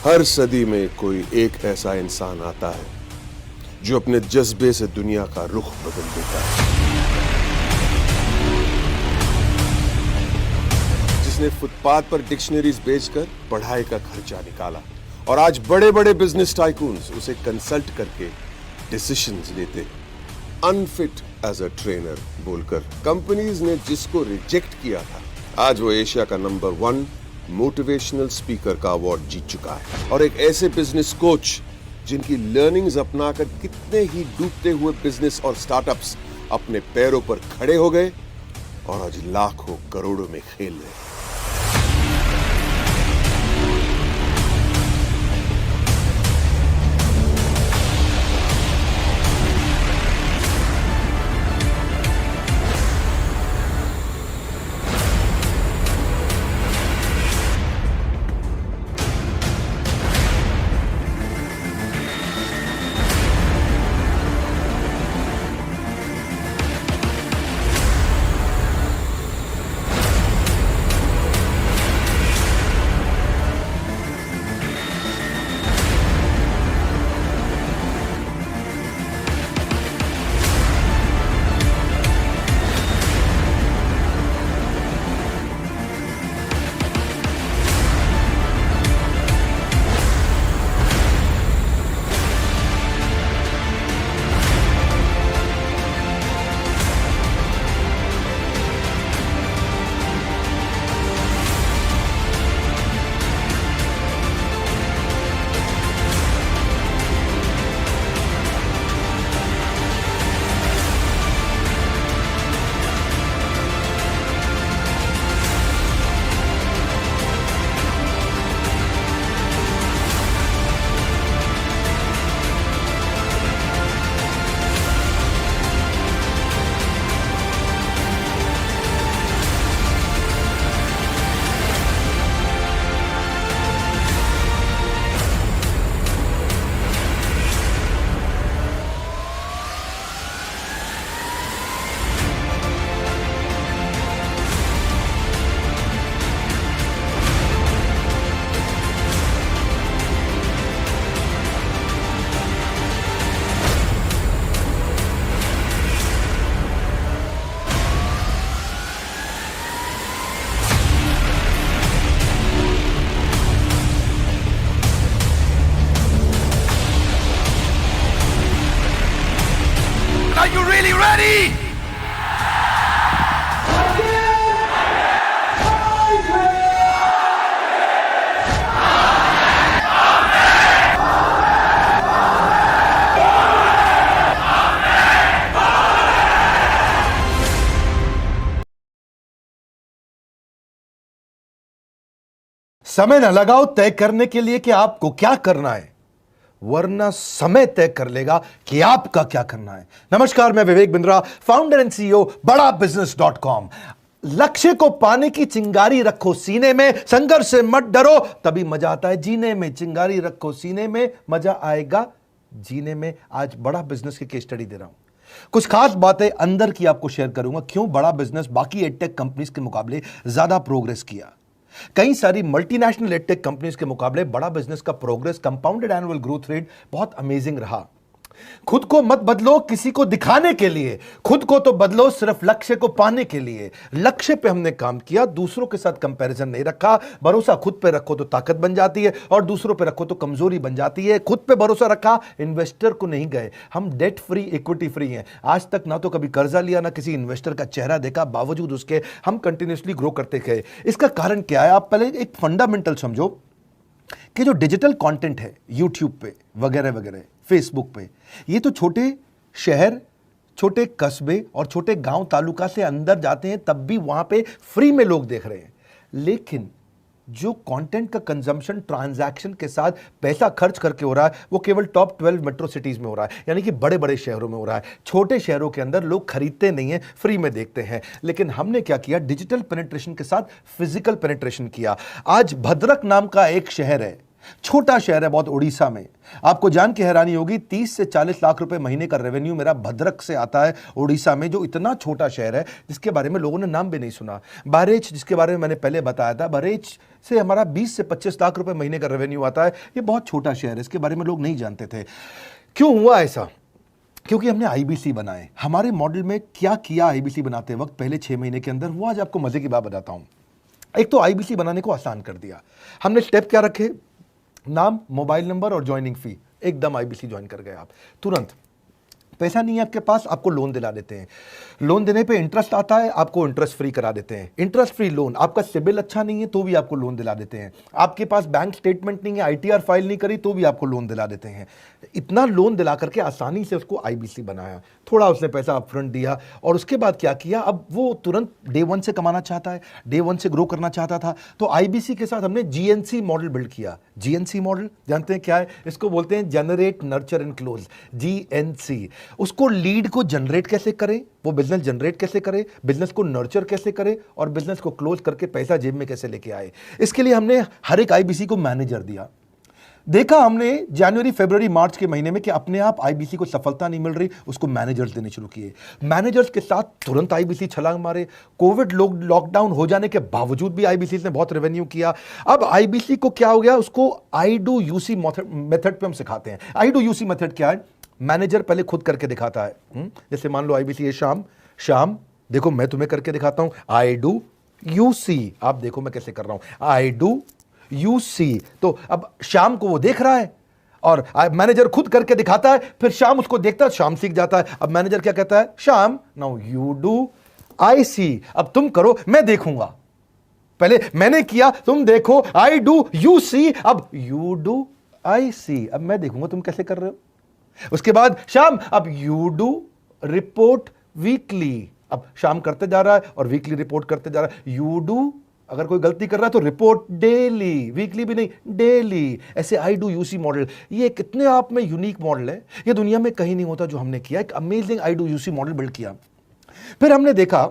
हर सदी में कोई एक ऐसा इंसान आता है जो अपने जज्बे से दुनिया का रुख बदल देता है, जिसने फुटपाथ पर डिक्शनरीज बेचकर पढ़ाई का खर्चा निकाला और आज बड़े बड़े बिजनेस टाइकून्स उसे कंसल्ट करके डिसीजंस लेते हैं। अनफिट एज अ ट्रेनर बोलकर कंपनीज ने जिसको रिजेक्ट किया था, आज वो एशिया का नंबर 1 मोटिवेशनल स्पीकर का अवार्ड जीत चुका है। और एक ऐसे बिजनेस कोच जिनकी लर्निंग्स अपनाकर कितने ही डूबते हुए बिजनेस और स्टार्टअप्स अपने पैरों पर खड़े हो गए और आज लाखों करोड़ों में खेल रहे हैं। Are you really ready? समय न लगाओ तय करने के लिए कि आपको क्या करना है, वरना समय तय कर लेगा कि आपका क्या करना है। नमस्कार, मैं Vivek Bindra, founder and CEO बड़ा बिजनेस.com। लक्ष्य को पाने की चिंगारी रखो सीने में, संघर्ष से मत डरो, तभी मजा आता है जीने में। चिंगारी रखो सीने में, मजा आएगा जीने में। आज बड़ा बिजनेस की केस स्टडी दे रहा हूं, कुछ खास बातें अंदर की आपको शेयर करूंगा। क्यों बड़ा बिजनेस बाकी एडटेक कंपनीज के मुकाबले ज्यादा प्रोग्रेस किया। कई सारी मल्टीनेशनल एडटेक कंपनीज के मुकाबले बड़ा बिजनेस का progress, compounded annual growth rate बहुत अमेजिंग रहा। खुद को मत बदलो किसी को दिखाने के लिए, खुद को तो बदलो सिर्फ लक्ष्य को पाने के लिए। लक्ष्य पे हमने काम किया, दूसरों के साथ कंपैरिजन नहीं रखा। भरोसा खुद पे रखो तो ताकत बन जाती है और दूसरों पे रखो तो कमजोरी बन जाती है। खुद पे भरोसा रखा, इन्वेस्टर को नहीं गए। हम डेट फ्री, इक्विटी फ्री हैं। आज तक ना तो कभी कर्जा लिया, ना किसी इन्वेस्टर का चेहरा देखा, बावजूद उसके हम कंटिन्यूसली ग्रो करते गए। इसका कारण क्या है? आप पहले एक फंडामेंटल समझो कि जो डिजिटल कंटेंट है यूट्यूब पे वगैरह वगैरह, फेसबुक पे, ये तो छोटे शहर, छोटे कस्बे और छोटे गांव तालुका से अंदर जाते हैं, तब भी वहां पे फ्री में लोग देख रहे हैं। लेकिन जो कंटेंट का कंजम्पशन ट्रांजैक्शन के साथ पैसा खर्च करके हो रहा है, वो केवल टॉप 12 मेट्रो सिटीज में हो रहा है, यानी कि बड़े बड़े शहरों में हो रहा है। छोटे शहरों के अंदर लोग खरीदते नहीं हैं, फ्री में देखते हैं। लेकिन हमने क्या किया? डिजिटल पेनिट्रेशन के साथ फिजिकल पेनिट्रेशन किया। आज भद्रक नाम का एक शहर है, छोटा शहर है बहुत, उड़ीसा में। आपको जान के हैरानी होगी 30 से 40 लाख रुपए महीने का रेवेन्यू मेरा भद्रक से आता है, उड़ीसा में, जो इतना छोटा शहर है जिसके बारे में लोगों ने नाम भी नहीं सुना। बहरेच, जिसके बारे में मैंने पहले बताया था, बहरेच से हमारा 20 से 25 लाख रुपए महीने का रेवेन्यू आता है। ये बहुत छोटा शहर है, इसके बारे में लोग नहीं जानते थे। क्यों हुआ ऐसा? क्योंकि हमने आईबीसी बनाए। हमारे मॉडल में क्या किया आईबीसी बनाते वक्त पहले 6 महीने के अंदर, वो आज आपको मजे की बात बताता हूं। एक तो आईबीसी बनाने को आसान कर दिया हमने। स्टेप क्या रखे? नाम, मोबाइल नंबर और ज्वाइनिंग फी, एकदम आईबीसी ज्वाइन कर गए आप तुरंत। पैसा नहीं है आपके पास, आपको लोन दिला देते हैं। लोन देने पे इंटरेस्ट आता है, आपको इंटरेस्ट फ्री करा देते हैं। Interest free loan. आपका सिबिल अच्छा नहीं है तो भी आपको लोन दिला देते हैं। आपके पास बैंक स्टेटमेंट नहीं है, आईटीआर फाइल नहीं करी तो भी आपको लोन दिला देते हैं। इतना लोन दिला करके आसानी से उसको आईबीसी बनाया। थोड़ा उसने पैसा अपफ्रंट दिया और उसके बाद क्या किया, अब वो तुरंत डे 1 से कमाना चाहता है, डे 1 से ग्रो करना चाहता था। तो आईबीसी के साथ हमने जीएनसी मॉडल बिल्ड किया। जीएनसी मॉडल जानते हैं क्या है? इसको बोलते हैं generate, nurture and close, GNC. उसको लीड को जनरेट कैसे करें, वो बिजनेस जनरेट कैसे करे, बिजनेस को नर्चर कैसे करे और बिजनेस को क्लोज करके पैसा जेब में कैसे लेके आए। इसके लिए हमने हर एक आईबीसी को मैनेजर दिया। देखा हमने जनवरी, फरवरी, मार्च के महीने में कि अपने आप आईबीसी को सफलता नहीं मिल रही, उसको मैनेजर्स देने शुरू किए। मैनेजर्स के साथ तुरंत आईबीसी छलांग मारे। कोविड लॉकडाउन हो जाने के बावजूद भी आईबीसी ने बहुत रेवेन्यू किया। अब आईबीसी को क्या हो गया, उसको आई डू यूसी मेथड पे हम सिखाते हैं। आई डू यूसी मेथड क्या है? मैनेजर पहले खुद करके दिखाता है। जैसे मान लो आईबीसी है शाम, देखो मैं तुम्हें करके दिखाता हूं, आई डू यूसी। आप देखो मैं कैसे कर रहा हूं, आई डू यूसी। तो अब शाम को वो देख रहा है और मैनेजर खुद करके दिखाता है, फिर शाम उसको देखता है, शाम सीख जाता है। अब मैनेजर क्या कहता है, शाम नाउ यू डू आई सी। अब तुम करो, मैं देखूंगा। पहले मैंने किया, तुम देखो, आई डू यू सी, अब यू डू आई सी। अब मैं देखूंगा तुम कैसे कर रहे हो। उसके बाद शाम, अब यू डू रिपोर्ट वीकली। अब शाम करते जा रहा है और वीकली रिपोर्ट करते जा रहा है। यू डू, अगर कोई गलती कर रहा है तो रिपोर्ट डेली, वीकली भी नहीं, डेली। ऐसे आई डू यूसी मॉडल, ये कितने आप में यूनिक मॉडल है, ये दुनिया में कहीं नहीं होता जो हमने किया। एक amazing I do UC model build किया। फिर हमने देखा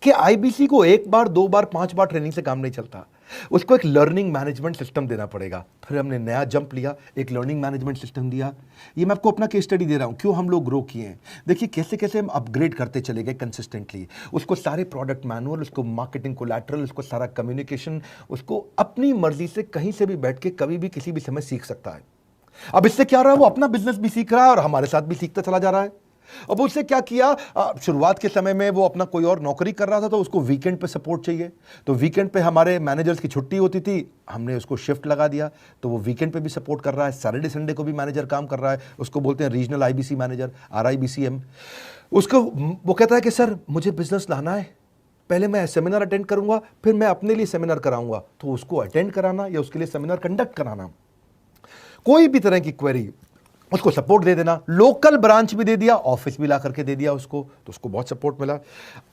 कि आईबीसी को 1 बार, 2 बार, 5 बार ट्रेनिंग से काम नहीं चलता, उसको एक लर्निंग मैनेजमेंट सिस्टम देना पड़ेगा। फिर हमने नया जंप लिया, एक लर्निंग मैनेजमेंट सिस्टम दिया। ये मैं आपको अपना केस स्टडी दे रहा हूं, क्यों हम लोग ग्रो किए हैं। देखिए कैसे कैसे हम अपग्रेड करते चले गए कंसिस्टेंटली। उसको सारे प्रोडक्ट मैनुअल, उसको मार्केटिंग कोलैटरल, उसको सारा कम्युनिकेशन, उसको अपनी मर्जी से कहीं से भी बैठ के कभी भी किसी भी समय सीख सकता है। अब इससे क्या रहा है, वो अपना बिजनेस भी सीख रहा है और हमारे साथ भी सीखता चला जा रहा है। अब उससे क्या किया, शुरुआत के समय में वो अपना कोई और नौकरी कर रहा था तो उसको वीकेंड पे सपोर्ट चाहिए, तो वीकेंड पे हमारे मैनेजर्स की छुट्टी होती थी, हमने उसको शिफ्ट लगा दिया, तो वो वीकेंड पे भी सपोर्ट कर रहा है। सैटरडे संडे को भी मैनेजर काम कर रहा है, उसको बोलते हैं रीजनल आईबीसी मैनेजर, RIBCM। उसको वो कहता है कि सर मुझे बिजनेस लाना है, पहले मैं सेमिनार अटेंड करूंगा, फिर मैं अपने लिए सेमिनार कराऊंगा। तो उसको अटेंड कराना या उसके लिए सेमिनार कंडक्ट कराना, कोई भी तरह की क्वेरी, उसको सपोर्ट दे देना। लोकल ब्रांच भी दे दिया, ऑफिस भी ला करके दे दिया उसको, तो उसको बहुत सपोर्ट मिला।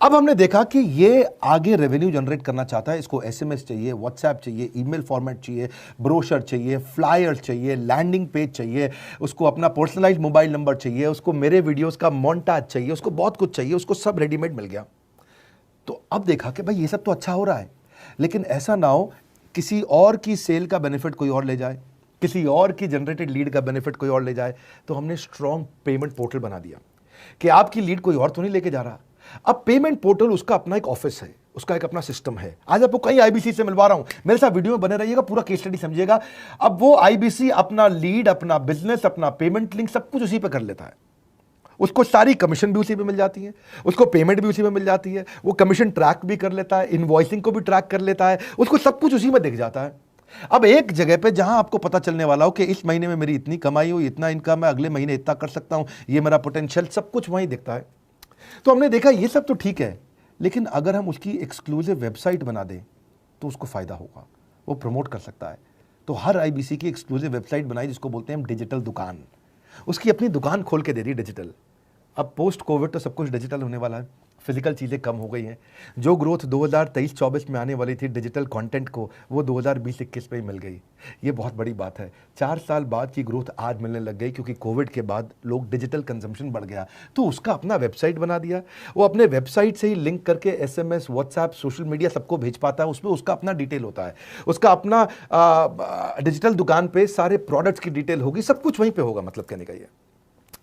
अब हमने देखा कि ये आगे रेवेन्यू जनरेट करना चाहता है, इसको SMS चाहिए, व्हाट्सएप चाहिए, ईमेल फॉर्मेट चाहिए, ब्रोशर चाहिए, फ्लायर चाहिए, लैंडिंग पेज चाहिए, उसको अपना पर्सनलाइज्ड मोबाइल नंबर चाहिए, उसको मेरे वीडियोस का मोन्टाज चाहिए, उसको बहुत कुछ चाहिए, उसको सब रेडीमेड मिल गया। तो अब देखा कि भाई ये सब तो अच्छा हो रहा है, लेकिन ऐसा ना हो किसी और की सेल का बेनिफिट कोई और ले जाए, किसी और की जनरेटेड लीड का बेनिफिट कोई और ले जाए। तो हमने स्ट्रॉन्ग पेमेंट पोर्टल बना दिया कि आपकी लीड कोई और तो नहीं लेके जा रहा। अब पेमेंट पोर्टल उसका अपना एक ऑफिस है, उसका एक अपना सिस्टम है। आज आपको कई आईबीसी से मिलवा रहा हूं, मेरे साथ वीडियो में बने रहिएगा, पूरा केस स्टडी समझिएगा। अब वो आईबीसी अपना लीड, अपना बिजनेस, अपना पेमेंट लिंक सब कुछ उसी पे कर लेता है। उसको सारी कमीशन भी उसी पे मिल जाती है, उसको पेमेंट भी उसी में मिल जाती है, वो कमीशन ट्रैक भी कर लेता है, इनवॉइसिंग को भी ट्रैक कर लेता है, उसको सब कुछ उसी में दिख जाता है। अब एक जगह पे जहां आपको पता चलने वाला हो कि इस महीने में मेरी इतनी कमाई हुई, इतना इनकम है, अगले महीने इतना कर सकता हूं, ये मेरा पोटेंशियल, सब कुछ वहीं दिखता है। तो हमने देखा ये सब तो ठीक है, लेकिन अगर हम उसकी एक्सक्लूसिव वेबसाइट बना दें तो उसको फायदा होगा, वो प्रमोट कर सकता है। तो हर आईबीसी की एक्सक्लूसिव वेबसाइट बनाई, जिसको बोलते हैं हम डिजिटल दुकान। उसकी अपनी दुकान खोल के दे दी डिजिटल। अब पोस्ट कोविड तो सब कुछ डिजिटल होने वाला है। फिजिकल चीज़ें कम हो गई हैं। जो ग्रोथ 2023-24 में आने वाली थी डिजिटल कंटेंट को, वो 2020-21 में ही मिल गई। ये बहुत बड़ी बात है। 4 साल बाद की ग्रोथ आज मिलने लग गई, क्योंकि कोविड के बाद लोग डिजिटल कंजम्पशन बढ़ गया, तो उसका अपना वेबसाइट बना दिया। वो अपने वेबसाइट से ही लिंक करके SMS, व्हाट्सएप, सोशल मीडिया सबको भेज पाता है। उसमें उसका अपना डिटेल होता है, उसका अपना डिजिटल दुकान पे सारे प्रोडक्ट्स की डिटेल होगी, सब कुछ वहीं पे होगा। मतलब कहने का ये,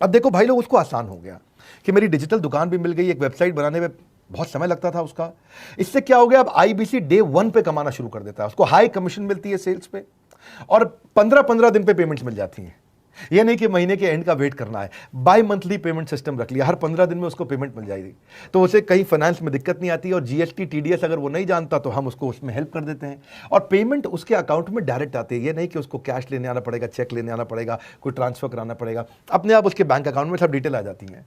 अब देखो भाई लोग, उसको आसान हो गया कि मेरी डिजिटल दुकान भी मिल गई। एक वेबसाइट बनाने में बहुत समय लगता था उसका। इससे क्या हो गया, अब IBC डे 1 पे कमाना शुरू कर देता है। उसको हाई कमीशन मिलती है सेल्स पे, और 15-15 दिन पे पेमेंट्स मिल जाती हैं। ये नहीं कि महीने के एंड का वेट करना है, बाई मंथली पेमेंट सिस्टम रख लिया, हर 15 दिन में उसको पेमेंट मिल जाएगी। तो उसे कहीं फाइनेंस में दिक्कत नहीं आती, और GST TDS अगर वो नहीं जानता तो हम उसको उसमें हेल्प कर देते हैं, और पेमेंट उसके अकाउंट में डायरेक्ट आती है। ये नहीं कि उसको कैश लेने आना पड़ेगा, चेक लेने आना पड़ेगा, कोई ट्रांसफर कराना पड़ेगा, अपने आप उसके बैंक अकाउंट में सब डिटेल आ जाती हैं।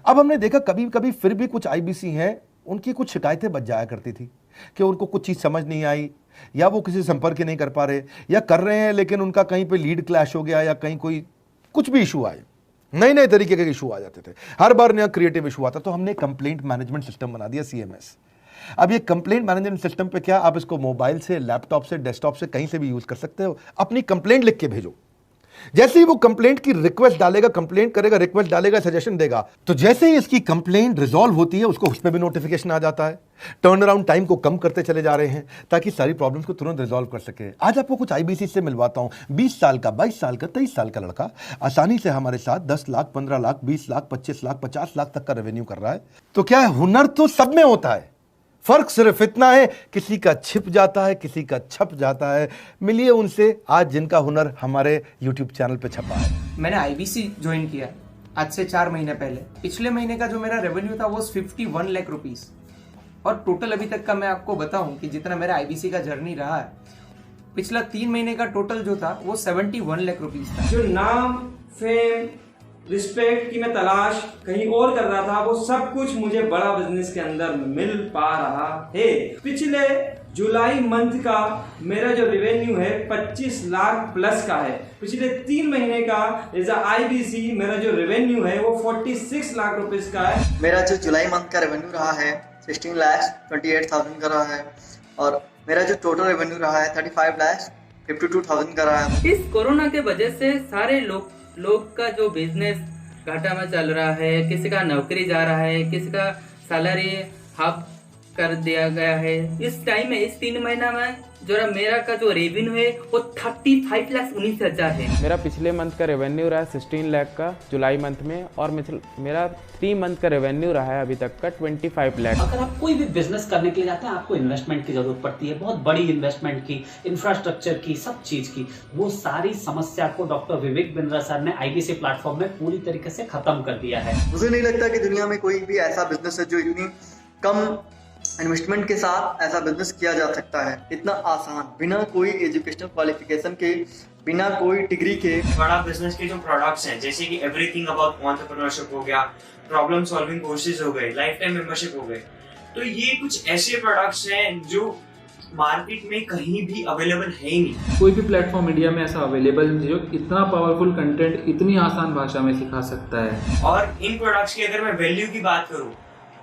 अब हमने देखा कभी कभी फिर भी कुछ IBC हैं, उनकी कुछ शिकायतें बच जाया करती थी कि उनको कुछ चीज़ समझ नहीं आई, या वो किसी संपर्क ही नहीं कर पा रहे, या कर रहे हैं लेकिन उनका कहीं पे लीड क्लैश हो गया, या कहीं कोई कुछ भी इशू आए, नए नए तरीके के इशू आ जाते थे, हर बार नया क्रिएटिव इशू आता। तो हमने कंप्लेंट मैनेजमेंट सिस्टम बना दिया, CMS। अब ये कंप्लेंट मैनेजमेंट सिस्टम पे क्या, आप इसको मोबाइल से, लैपटॉप से, डेस्कटॉप से, कहीं से भी यूज कर सकते हो। अपनी कंप्लेंट लिख के भेजो, जैसे ही वो कंप्लेंट की रिक्वेस्ट डालेगा, कंप्लेंट करेगा, रिक्वेस्ट डालेगा, सजेशन देगा, तो जैसे ही इसकी कंप्लेंट रिजॉल्व होती है, उसको उस पर भी नोटिफिकेशन आ जाता है। टर्न अराउंड टाइम को कम करते चले जा रहे हैं, ताकि सारी प्रॉब्लम्स को तुरंत रिजॉल्व कर सके। आज आपको कुछ IBC से मिलवाता हूं। 20 साल का, 22 साल का, 23 साल का लड़का आसानी से हमारे साथ 10 लाख, 15 लाख, 20 लाख, 25 लाख, 50 लाख तक का रेवेन्यू कर रहा है। तो क्या है, हुनर तो सब में होता है, फर्क सिर्फ इतना है, किसी का छिप जाता है, किसी का छप जाता है। मिलिए उनसे आज, जिनका हुनर हमारे YouTube चैनल पे छपा है। मैंने IBC ज्वाइन किया आज से 4 महीने पहले। पिछले महीने का जो मेरा रेवेन्यू था वो 51 लाख रुपीस, और टोटल अभी तक का मैं आपको बताऊं कि जितना मेरा IBC का जर्नी रहा है, पिछला 3 महीने का टोटल जो था वो 71 लाख रुपीस था। जो नाम, फेम, रिस्पेक्ट की मैं तलाश कहीं और कर रहा था, वो सब कुछ मुझे बड़ा बिजनेस के अंदर मिल पा रहा है। पिछले जुलाई मंथ का मेरा जो रेवेन्यू है 25 लाख प्लस का है। पिछले 3 महीने का एज IBC मेरा जो रेवेन्यू है वो 46 लाख रुपीस का है। मेरा जो जुलाई मंथ का रेवेन्यू रहा है 16,28,000 का रहा है, और मेरा जो टोटल रेवेन्यू रहा है 35,52,000 का रहा है। इस कोरोना के वजह से सारे लोग का जो बिजनेस घाटा में चल रहा है, किसी का नौकरी जा रहा है, किसी का सैलरी हाफ कर दिया गया है। इस टाइम में, इस 3 महीना में जो मेरा का जो रेवेन्यू है वो 35,19,000 है। मेरा पिछले मंथ का रेवेन्यू रहा है 16 लाख का जुलाई मंथ में, और मेरा 3 मंथ का रेवेन्यू रहा है अभी तक का 25 लाख। अगर आप कोई भी बिजनेस करने के लिए जाते हैं, आपको इन्वेस्टमेंट की जरूरत पड़ती है, बहुत बड़ी इन्वेस्टमेंट की, इंफ्रास्ट्रक्चर की, सब चीज की। वो सारी समस्या को डॉक्टर विवेक बिंद्रा सर ने IBC प्लेटफॉर्म में पूरी तरीके से खत्म कर दिया है। मुझे नहीं लगता कि दुनिया में कोई भी ऐसा बिजनेस है जो इतनी कम इन्वेस्टमेंट के साथ ऐसा बिजनेस किया जा सकता है, इतना आसान, बिना कोई एजुकेशनल क्वालिफिकेशन के, बिना कोई डिग्री के। बड़ा बिजनेस के जो प्रोडक्ट्स हैं, जैसे कि एवरीथिंग अबाउट एंटरप्रेन्योरशिप हो गया, प्रॉब्लम सॉल्विंग कोर्सेज हो गए, लाइफ टाइम मेंबरशिप हो गए, तो ये कुछ ऐसे प्रोडक्ट्स हैं जो मार्केट में कहीं भी अवेलेबल है ही नहीं। कोई भी प्लेटफॉर्म इंडिया में ऐसा अवेलेबल नहीं जो इतना पावरफुल कंटेंट इतनी आसान भाषा में सिखा सकता है। और इन प्रोडक्ट्स की अगर मैं वैल्यू की बात करूं,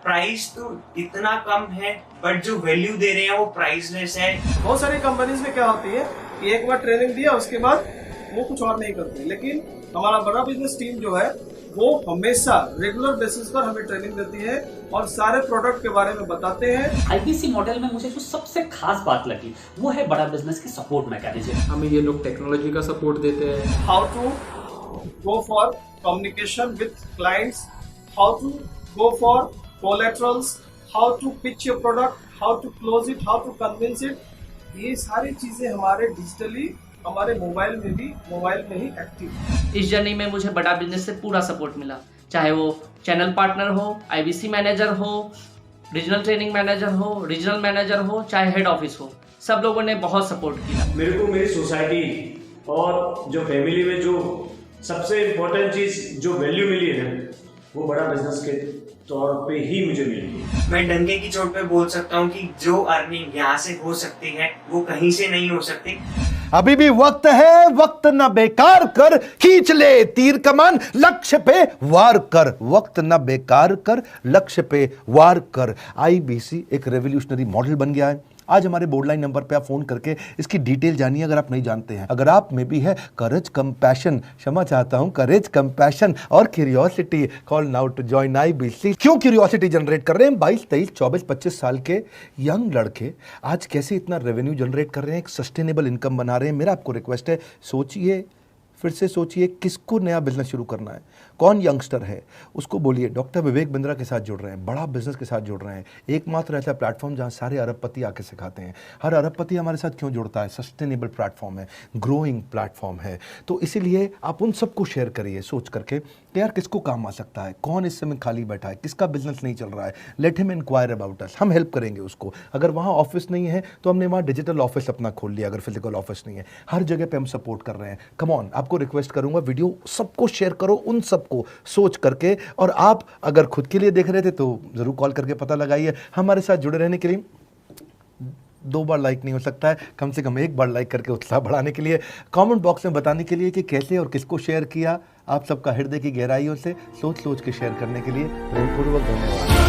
प्राइस तो इतना कम है, बट जो वैल्यू दे रहे हैं वो प्राइसलेस है। बहुत सारी कंपनीज में क्या होती है कि एक बार ट्रेनिंग दिया उसके बाद वो कुछ और नहीं करते, लेकिन हमारा बड़ा बिजनेस टीम जो है वो हमेशा रेगुलर बेसिस पर हमें ट्रेनिंग देती है और सारे प्रोडक्ट के बारे में बताते हैं। IBC मॉडल में मुझे जो सबसे खास बात लगी वो है बड़ा बिजनेस की सपोर्ट मैकेनिज्म। हमें ये लोग टेक्नोलॉजी का सपोर्ट देते हैं। How to go for communication with clients, how to go for collaterals, how to pitch your product, how to close it, how to convince it, ये सारी चीजें हमारे डिजिटली, हमारे मोबाइल में ही एक्टिव। इस जर्नी में मुझे बड़ा बिजनेस से पूरा सपोर्ट मिला, चाहे वो चैनल पार्टनर हो, IBC मैनेजर हो, रीजनल ट्रेनिंग मैनेजर हो, रीजनल मैनेजर हो, चाहे हेड ऑफिस हो, सब लोगों ने बहुत सपोर्ट किया। मेरे को मेरी सोसाइटी और जो फैमिली में जो सबसे इम्पोर्टेंट चीज जो वैल्यू मिली है वो बड़ा बिजनेस के तौर पे ही मुझे मिली। मैं डंके की चोट पे बोल सकता हूँ कि जो अर्निंग यहाँ से हो सकती है वो कहीं से नहीं हो सकती। अभी भी वक्त है, वक्त न बेकार कर, खींच ले तीर कमान, लक्ष्य पे वार कर, वक्त न बेकार कर, लक्ष्य पे वार कर। आईबीसी एक रेवोल्यूशनरी मॉडल बन गया है। आज हमारे बोर्ड लाइन नंबर पे आप फोन करके इसकी डिटेल जानिए अगर आप नहीं जानते हैं। अगर आप में भी है करेज, कंपैशन, क्षमा चाहता हूं, करेज, कंपैशन और curiosity, call now to join IBC. क्यों क्यूरियोसिटी जनरेट कर रहे हैं? 22, 23, 24, 25 साल के यंग लड़के आज कैसे इतना रेवेन्यू जनरेट कर रहे हैं, एक सस्टेनेबल इनकम बना रहे हैं। मेरा आपको रिक्वेस्ट है, सोचिए, फिर से सोचिए, किसको नया बिजनेस शुरू करना है, कौन यंगस्टर है, उसको बोलिए डॉक्टर विवेक बिंद्रा के साथ जुड़ रहे हैं, बड़ा बिजनेस के साथ जुड़ रहे हैं। एकमात्र ऐसा प्लेटफॉर्म जहां सारे अरबपति आके सिखाते हैं। हर अरबपति हमारे साथ क्यों जुड़ता है? सस्टेनेबल प्लेटफॉर्म है, ग्रोइंग प्लेटफॉर्म है। तो इसीलिए आप उन सबको शेयर करिए सोच करके कि यार किसको काम आ सकता है, कौन इस समय खाली बैठा है, किसका बिजनेस नहीं चल रहा है, let him inquire about us, हम हेल्प करेंगे उसको। अगर वहाँ ऑफिस नहीं है तो हमने वहाँ डिजिटल ऑफिस अपना खोल लिया, अगर फिजिकल ऑफिस नहीं है, हर जगह पे हम सपोर्ट कर रहे हैं। कम ऑन, आपको रिक्वेस्ट करूंगा वीडियो सबको शेयर करो, उन सबको सोच करके। और आप अगर खुद के लिए देख रहे थे तो जरूर कॉल करके पता लगाइए। हमारे साथ जुड़े रहने के लिए 2 बार लाइक नहीं हो सकता है, कम से कम 1 बार लाइक करके उत्साह बढ़ाने के लिए, कमेंट बॉक्स में बताने के लिए कि कैसे और किसको शेयर किया। आप सबका हृदय की गहराइयों से सोच सोच के शेयर करने के लिए हृदयपूर्वक धन्यवाद।